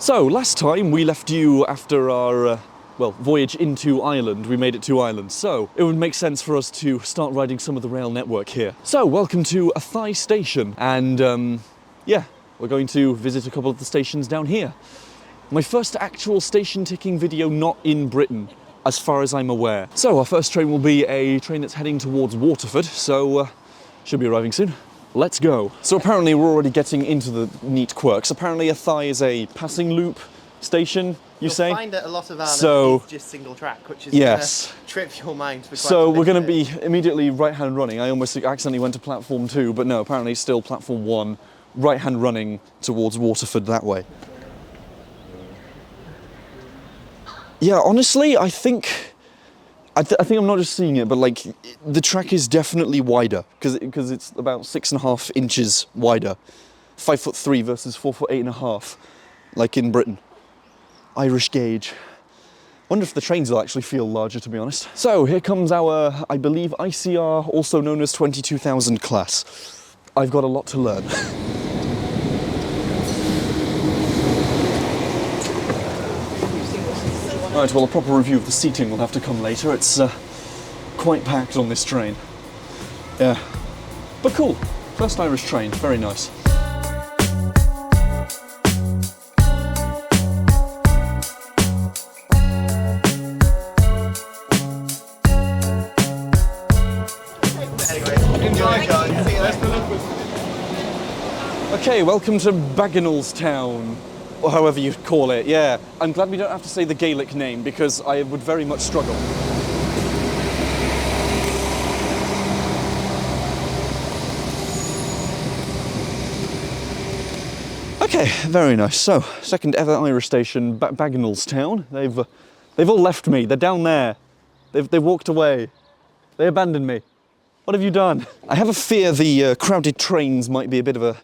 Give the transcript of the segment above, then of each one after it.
So, last time we left you after our, voyage into Ireland. We made it to Ireland, so it would make sense for us to start riding some of the rail network here. So, welcome to Athy station, and yeah, we're going to visit a couple of the stations down here. My first actual station ticking video not in Britain, as far as I'm aware. So, our first train will be a train that's heading towards Waterford, so should be arriving soon. Let's go. So apparently we're already getting into the neat quirks. Apparently Athy is a passing loop station, You'll find that a lot of Ireland is just single track, which is going to trip your mind for quite So we're going to be immediately right-hand running. I almost accidentally went to platform 2, but no, apparently it's still platform 1, right-hand running towards Waterford that way. Yeah, honestly, I think I'm not just seeing it, but like the track is definitely wider because it's about 6.5 inches wider, 5'3" versus 4'8.5", like in Britain. Irish gauge. Wonder if the trains will actually feel larger, to be honest. So here comes our, I believe, ICR, also known as 22,000 class. I've got a lot to learn. Right, well, a proper review of the seating will have to come later. It's quite packed on this train. Yeah, but cool. First Irish train, very nice. Okay, welcome to Bagenalstown, or however you call it, yeah. I'm glad we don't have to say the Gaelic name, because I would very much struggle. Okay, very nice. So, second ever Irish station, Bagenalstown. They've all left me, they're down there. They've walked away. They abandoned me. What have you done? I have a fear the crowded trains might be a bit of a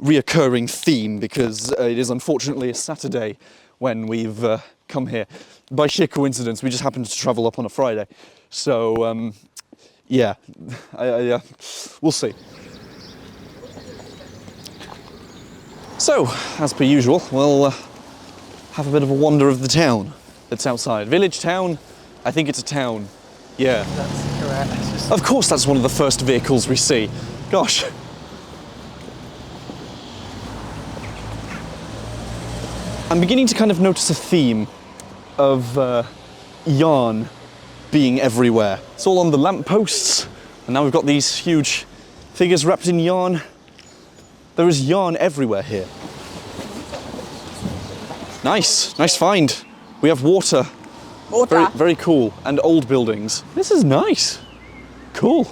reoccurring theme because it is unfortunately a Saturday when we've come here. By sheer coincidence, we just happened to travel up on a Friday. So, yeah, we'll see. So, as per usual, we'll have a bit of a wander of the town that's outside. Village town? I think it's a town. Yeah. That's correct. Of course that's one of the first vehicles we see. Gosh. I'm beginning to kind of notice a theme of yarn being everywhere. It's all on the lampposts, and now we've got these huge figures wrapped in yarn. There is yarn everywhere here. Nice, nice find. We have water. Very, very cool, and old buildings. This is nice. Cool.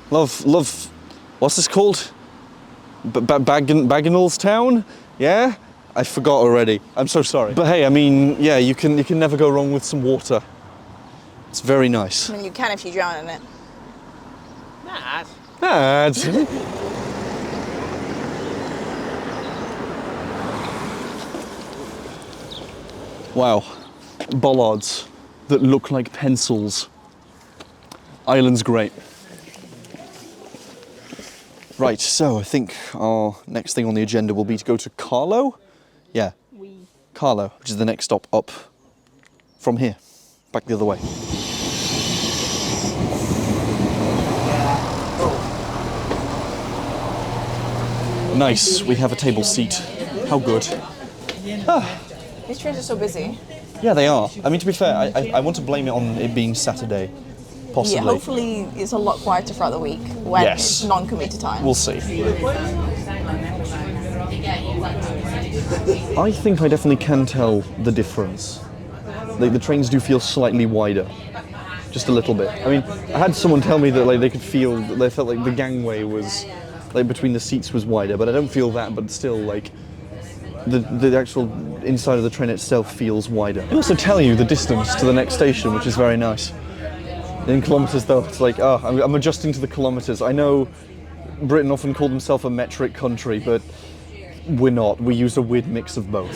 Love, what's this called? Bagenalstown? Yeah? I forgot already. I'm so sorry. But hey, I mean, yeah, you can never go wrong with some water. It's very nice. I mean, you can if you drown in it. Mad. Wow. Bollards that look like pencils. Ireland's great. Right, so I think our next thing on the agenda will be to go to Carlow. Yeah, Carlow, which is the next stop up from here, back the other way. Nice, we have a table seat. How good. Ah. These trains are so busy. Yeah, they are. I mean, to be fair, I want to blame it on it being Saturday, possibly. Yeah, hopefully it's a lot quieter throughout the week when it's non-commuter time. We'll see. I think I definitely can tell the difference. The trains do feel slightly wider, just a little bit. I mean, I had someone tell me that like they felt like the gangway was like between the seats was wider, but I don't feel that. But still, like the actual inside of the train itself feels wider. They also tell you the distance to the next station, which is very nice. In kilometres, though, it's like, oh, I'm adjusting to the kilometres. I know Britain often called themselves a metric country, but we're not. We use a weird mix of both.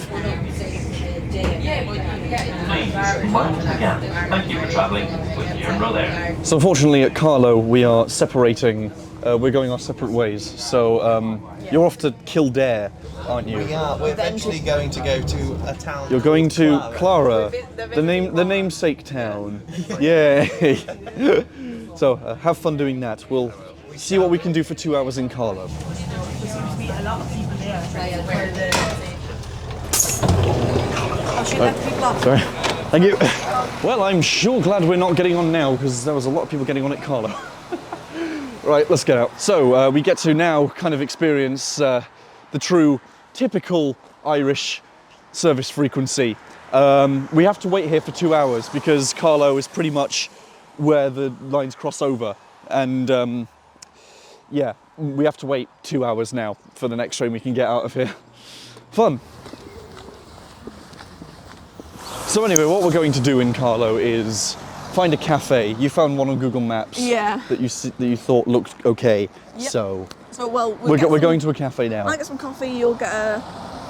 Thank you for travelling with your Roll. So unfortunately at Carlow we are separating, we're going our separate ways. So you're off to Kildare aren't you? We are. We're eventually going to go to a town. You're going to Clara. Clara, the namesake town. Yay! So have fun doing that. We'll see what we can do for 2 hours in Carlow. Sorry. Thank you. Well, I'm sure glad we're not getting on now because there was a lot of people getting on at Carlow. Right, let's get out. So we get to now kind of experience the true, typical Irish service frequency. We have to wait here for 2 hours because Carlow is pretty much where the lines cross over. And yeah, we have to wait 2 hours now for the next train we can get out of here. Fun. So anyway, what we're going to do in Carlow is find a cafe. You found one on Google Maps. Yeah. That you thought looked okay. Yep. So well, we're going to a cafe now. I'll get some coffee. You'll get a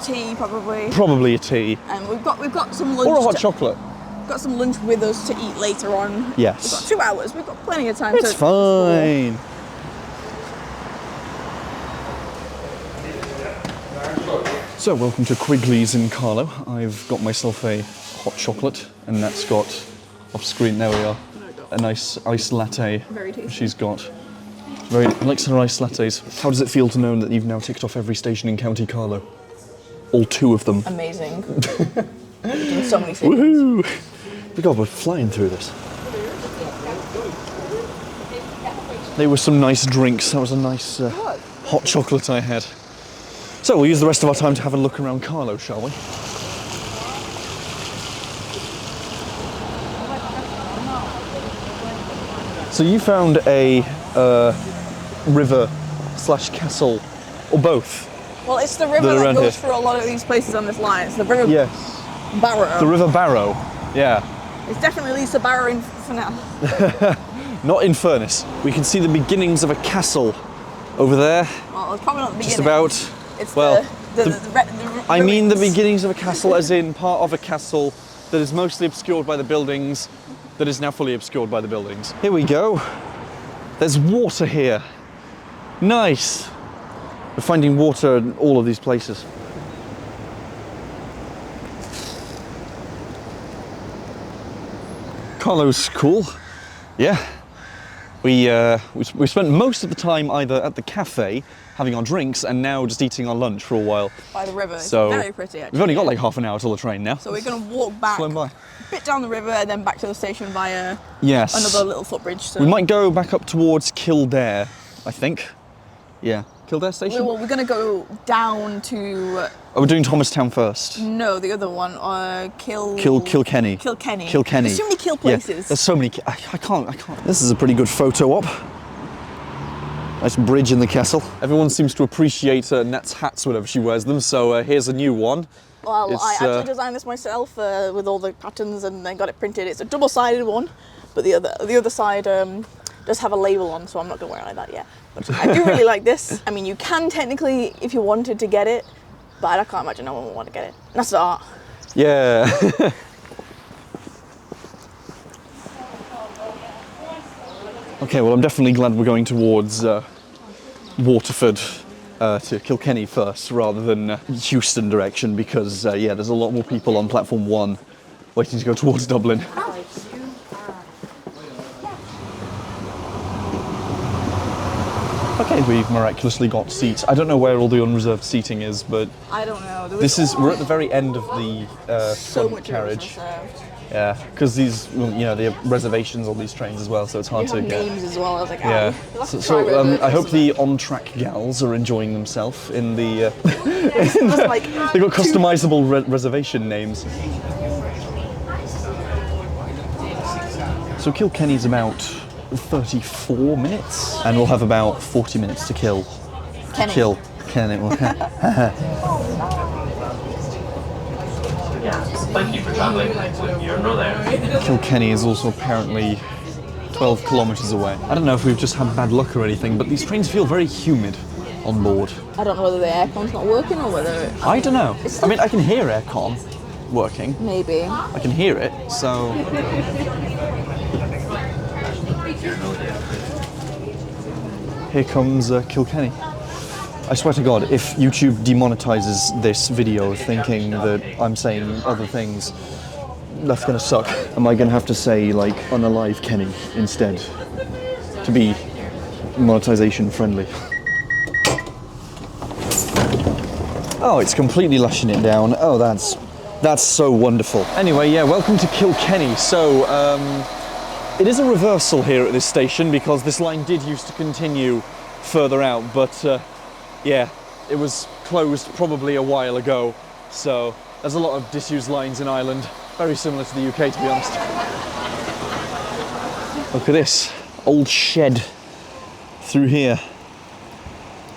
tea, probably. Probably a tea. And we've got some lunch. Or a hot chocolate. We've got some lunch with us to eat later on. Yes. We've got 2 hours. We've got plenty of time. It's fine. So welcome to Quigley's in Carlow. I've got myself a hot chocolate, and that's got off screen. There we are. A nice iced latte. Very tasty. She's got. Very likes her iced lattes. How does it feel to know that you've now ticked off every station in County Carlow? All 2 of them. Amazing. We've done so many things. Woohoo! God, we're flying through this. There were some nice drinks. That was a nice hot chocolate I had. So we'll use the rest of our time to have a look around Carlow, shall we? So you found a river/castle, or both? Well, it's the river that goes through a lot of these places on this line. It's the river Barrow. The River Barrow, yeah. It's definitely Lisa Barrow for now. Not in Furness. We can see the beginnings of a castle over there. Well, it's probably not the beginning. Just about. It's well, I mean the ruins. beginnings of a castle as in part of a castle that is mostly obscured by the buildings, that is now fully obscured by the buildings. Here we go. There's water here. Nice. We're finding water in all of these places. Carlow's cool. Yeah. We spent most of the time either at the cafe having our drinks and now just eating our lunch for a while. By the river. So it's very pretty actually. We've only got like half an hour till the train now. So we're going to walk back Flown by. a bit down the river and then back to the station via Yes. another little footbridge. So. We might go back up towards Kildare, I think. Yeah. Kildare station? Well, we're going to go down to... Oh, we're doing Thomastown first. No, the other one. Kilkenny. Kilkenny. Kilkenny. There's too many kill places. Yeah, there's so many. I can't. This is a pretty good photo op. Nice bridge in the castle. Everyone seems to appreciate Nat's hats whenever she wears them, so here's a new one. Well, I actually designed this myself with all the patterns and then got it printed. It's a double-sided one, but the other side does have a label on, so I'm not going to wear it like that yet. But I do really like this. I mean, you can technically, if you wanted to get it, but I can't imagine no one would want to get it. And that's the art. Yeah. Okay, well, I'm definitely glad we're going towards Waterford to Kilkenny first, rather than Houston direction, because yeah, there's a lot more people on platform 1 waiting to go towards Dublin. Okay, we've miraculously got seats. I don't know where all the unreserved seating is, but I don't know. we're at the very end of the so front much carriage. reserved. Yeah, because these, well, you know, they have reservations on these trains as well, so it's hard You to have get. names as well. I was like, Yeah. oh, so, I hope the on-track gals are enjoying themselves in the. like, They've got customizable reservation names. So Kilkenny's about 34 minutes, and we'll have about 40 minutes to kill. Kenny. Kenny. Thank you for travelling with your brother. Kilkenny is also apparently 12 kilometres away. I don't know if we've just had bad luck or anything, but these trains feel very humid on board. I don't know whether the aircon's not working or whether... I don't know. I mean, I can hear aircon working. Maybe. I can hear it, so... Here comes Kilkenny. I swear to God, if YouTube demonetizes this video thinking that I'm saying other things, that's gonna suck. Am I gonna have to say, like, unalive Kenny instead to be monetization friendly? Oh, it's completely lashing it down. Oh, that's so wonderful. Anyway, yeah, welcome to Kilkenny. So, it is a reversal here at this station because this line did used to continue further out, but yeah, it was closed probably a while ago. So there's a lot of disused lines in Ireland, very similar to the UK, to be honest. Look at this old shed through here.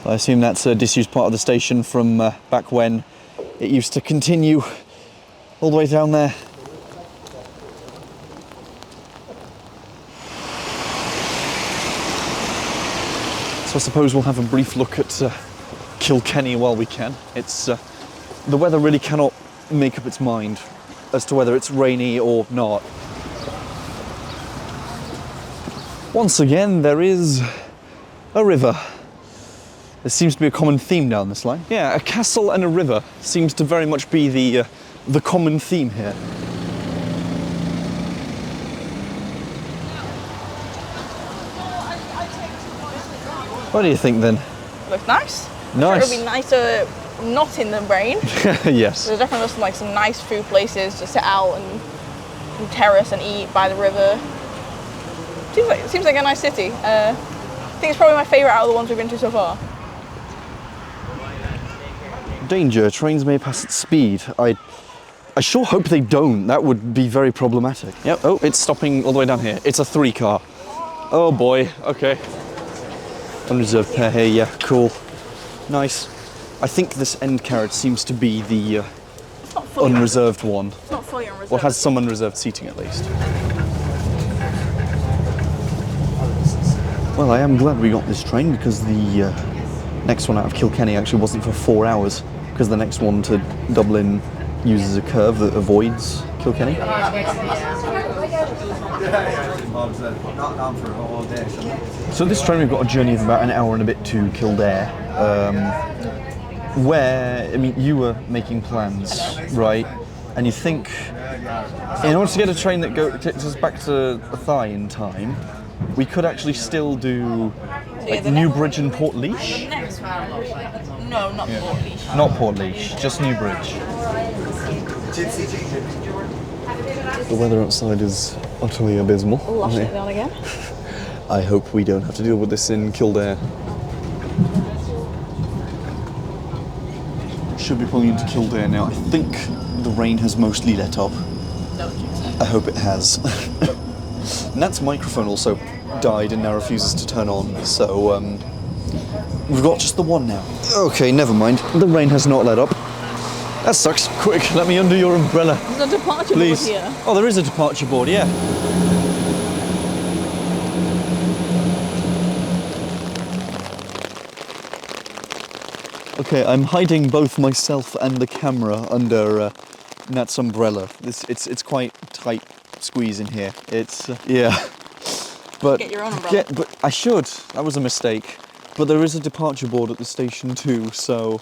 I assume that's a disused part of the station from back when it used to continue all the way down there. So I suppose we'll have a brief look at Kilkenny while we can. It's the weather really cannot make up its mind as to whether it's rainy or not. Once again, there is a river. There seems to be a common theme down this line. Yeah, a castle and a river seems to very much be the common theme here. What do you think then? Looks nice. Nice. It would be nicer not in the rain. Yes. There's definitely some nice food places to sit out and terrace and eat by the river. Seems like a nice city. I think it's probably my favourite out of the ones we've been to so far. Danger, trains may pass at speed. I sure hope they don't. That would be very problematic. Yep, oh, it's stopping all the way down here. It's a 3-car. Oh boy, okay. Unreserved pair here, yeah, cool. Nice. I think this end carriage seems to be the unreserved one. It's not fully unreserved. Or has some unreserved seating at least. Well, I am glad we got this train because the next one out of Kilkenny actually wasn't for 4 hours, because the next one to Dublin uses a curve that avoids Kilkenny. So this train we've got a journey of about an hour and a bit to Kildare, where, I mean, you were making plans, right? And you think, in order to get a train that takes us back to Athy in time, we could actually still do like Newbridge and Portlaoise? No, not Portlaoise. Not Portlaoise, just Newbridge. The weather outside is utterly abysmal. Lash it down again. I hope we don't have to deal with this in Kildare. Should be pulling into Kildare now. I think the rain has mostly let up. I hope it has. Nat's microphone also died and now refuses to turn on, so we've got just the one now. Okay, never mind. The rain has not let up. That sucks. Quick, let me undo your umbrella. There's a departure Please. board here. Oh, there is a departure board, yeah. Okay, I'm hiding both myself and the camera under Nat's umbrella. It's quite tight squeeze in here. It's yeah. But Get your own umbrella. but I should. That was a mistake. But there is a departure board at the station too, so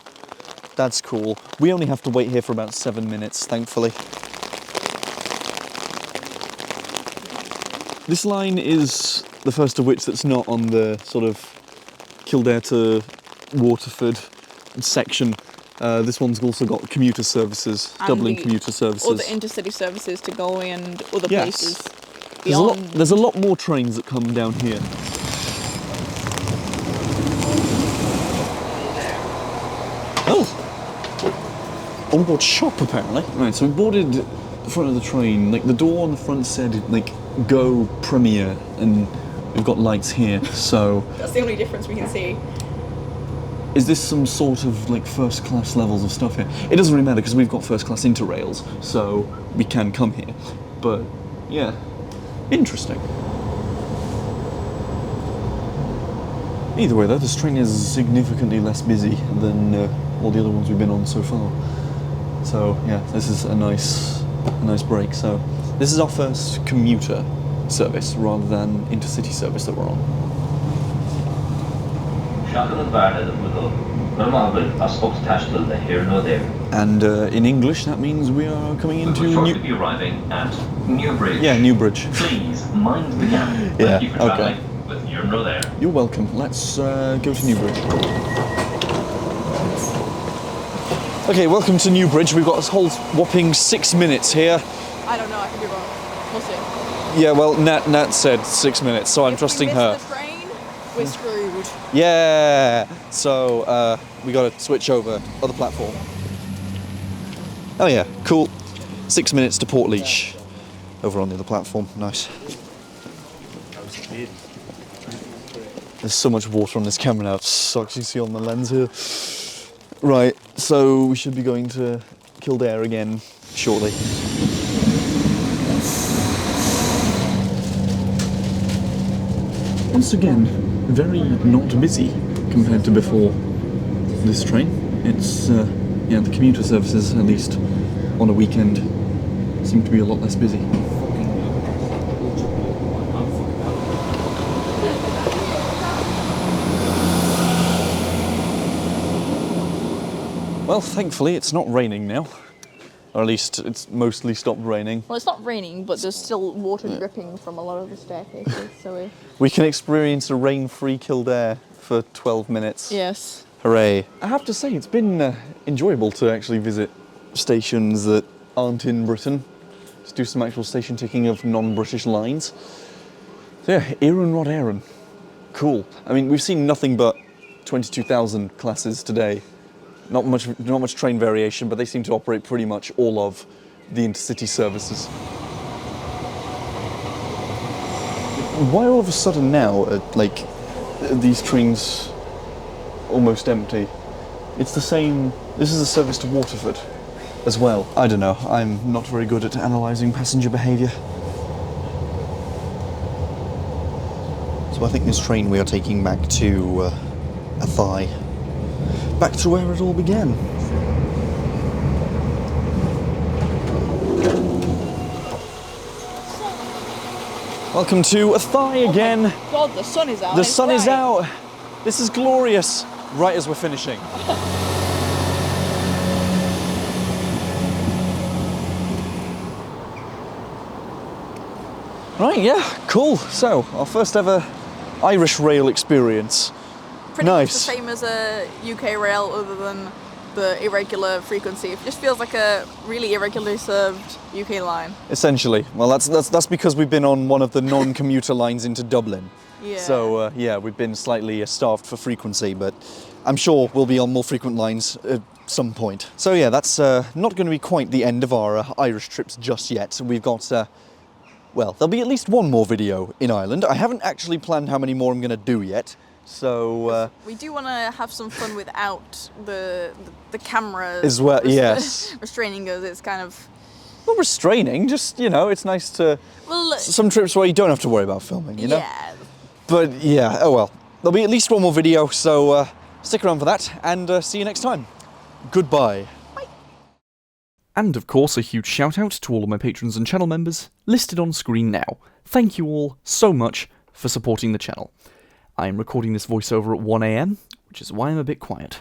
that's cool. We only have to wait here for about 7 minutes, thankfully. This line is the first of which that's not on the sort of Kildare to Waterford section. This one's also got commuter services, And Dublin the commuter services. Other intercity services to Galway and other Yes. places. There's a lot more trains that come down here. Oh! Onboard shop, apparently. Right, so we boarded the front of the train. Like, the door on the front said, like, go Premier, and we've got lights here, so... That's the only difference we can see. Is this some sort of, like, first-class levels of stuff here? It doesn't really matter, because we've got first-class interrails, so we can come here. But, yeah. Interesting. Either way, though, this train is significantly less busy than all the other ones we've been on so far. So yeah, this is a nice break. So this is our first commuter service rather than intercity service that we're on. And in English, that means we are coming into be arriving at Newbridge. Yeah, Newbridge. Please mind the gap. Yeah, Thank you for okay. travelling with Euro there. You're welcome. Let's go to Newbridge. Okay, welcome to Newbridge. We've got this whole whopping 6 minutes here. I don't know, I could be wrong. We'll see. Yeah, well, Nat said 6 minutes, so I'm trusting her. If we miss the train, we're screwed. Yeah. So we got to switch over other platform. Oh yeah, cool. 6 minutes to Portlaoise. Over on the other platform. Nice. There's so much water on this camera now. It sucks. You see on the lens here. Right. So we should be going to Kildare again shortly. Once again, very not busy compared to before this train. It's, yeah, the commuter services, at least on a weekend, seem to be a lot less busy. Well, thankfully it's not raining now. Or at least it's mostly stopped raining. Well, it's not raining, but there's still water dripping from a lot of the staircases, so We can experience a rain-free Kildare for 12 minutes. Yes. Hooray. I have to say, it's been enjoyable to actually visit stations that aren't in Britain. Just do some actual station ticking of non-British lines. So yeah, Éireann Rod Éireann. Cool. I mean, we've seen nothing but 22,000 classes today. Not much train variation, but they seem to operate pretty much all of the intercity services. Why all of a sudden now, like, these trains almost empty? It's the same, this is a service to Waterford as well. I don't know, I'm not very good at analysing passenger behaviour. So I think this train we are taking back to Athy. Back to where it all began. Welcome to Athy again. Oh my God, the sun is out. The sun is out. This is glorious. Right as we're finishing. Right, yeah, cool. So, our first ever Irish rail experience. Pretty Nice. much the same as a UK rail, other than the irregular frequency. It just feels like a really irregularly served UK line. Essentially. Well, that's because we've been on one of the non-commuter lines into Dublin. Yeah. So, yeah, we've been slightly starved for frequency, but I'm sure we'll be on more frequent lines at some point. So, yeah, that's not going to be quite the end of our Irish trips just yet. We've got, well, there'll be at least one more video in Ireland. I haven't actually planned how many more I'm going to do yet. So we do want to have some fun without the camera as well. Yes, restraining us. It's kind of not restraining. Just, you know, it's nice to some trips where you don't have to worry about filming. You know. Yeah. But yeah. Oh well. There'll be at least one more video. So stick around for that, and see you next time. Goodbye. Bye. And of course, a huge shout out to all of my patrons and channel members listed on screen now. Thank you all so much for supporting the channel. I am recording this voiceover at 1 AM, which is why I'm a bit quiet.